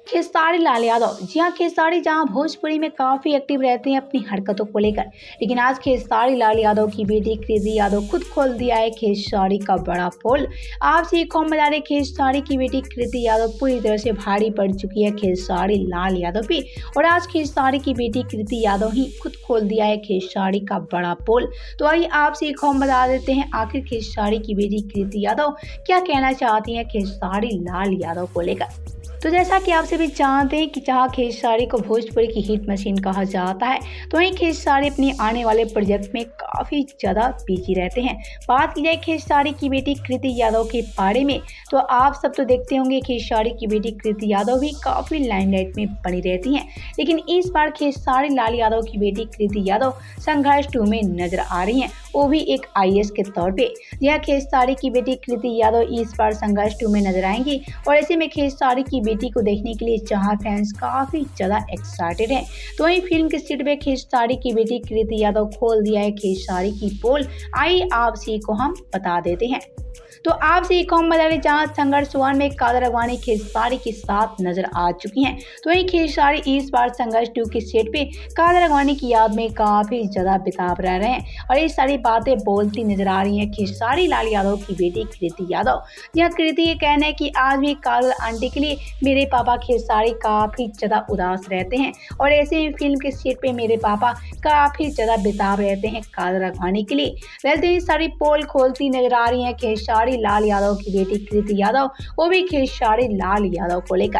खेसारी लाल यादव। जी हाँ, खेसारी जहां भोजपुरी में काफी एक्टिव रहते हैं अपनी हरकतों को लेकर, लेकिन आज खेसारी लाल यादव की बेटी कृति यादव खुद खोल दिया है खेसारी का बड़ा पोल। आपसे एक कॉम बता दें, खेसारी की बेटी कृति यादव पूरी तरह से भारी पड़ चुकी है खेसारी लाल यादव पे, और आज खेसारी की बेटी कृति यादव ही खुद खोल दिया है खेसारी का बड़ा पोल। तो आइए आपसे एक कॉम बता देते हैं, आखिर खेसारी की बेटी कृति यादव क्या कहना चाहती है खेसारी लाल यादव को लेकर। तो जैसा कि आप सभी जानते हैं कि जहाँ खेसारी को भोजपुरी की हिट मशीन कहा जाता है, तो वहीं खेसारी अपने आने वाले प्रोजेक्ट में काफ़ी ज़्यादा बिजी रहते हैं। बात की जाए खेसारी की बेटी कृति यादव के बारे में, तो आप सब तो देखते होंगे खेसारी की बेटी कृति यादव भी काफ़ी लाइमलाइट में बनी रहती हैं, लेकिन इस बार खेसारी लाल यादव की बेटी कृति यादव संघर्ष 2 में नजर आ रही हैं, वो भी एक IAS के तौर पे। यह खेसारी की बेटी कृति यादव इस बार संघर्ष 2 में नजर आएंगी, और ऐसे में खेसारी की बेटी को देखने के लिए जहां फैंस काफी ज्यादा एक्साइटेड हैं, तो वहीं फिल्म के सेट पे खेसारी की बेटी कृति यादव खोल दिया है खेसारी की पोल। आइए आपसे को हम बता देते हैं। तो आपसे एक कॉम बता दें, जहां संघर्ष 1 में कादर अडवाणी खेसारी के साथ नजर आ चुकी हैं, तो वहीं खेसारी इस बार संघर्ष 2 के सेट पे कादर अडवाणी की याद में काफी ज्यादा बेताब रह रहे हैं, और ये सारी बातें बोलती नजर आ रही हैं खेसारी लाल यादव की बेटी कृति यादव। यह कृति ये कहना है कि आज भी काजल आंटी के लिए मेरे पापा खेसारी काफी ज्यादा उदास रहते हैं, और ऐसे में फिल्म के सेट पे मेरे पापा काफी ज्यादा बेताब रहते हैं कादर अडवाणी के लिए। वैसे ये सारी पोल खोलती नजर आ रही है खेसारी लाल यादव की बेटी कृति यादव, वो भी खेसारी लाल यादव को लेकर।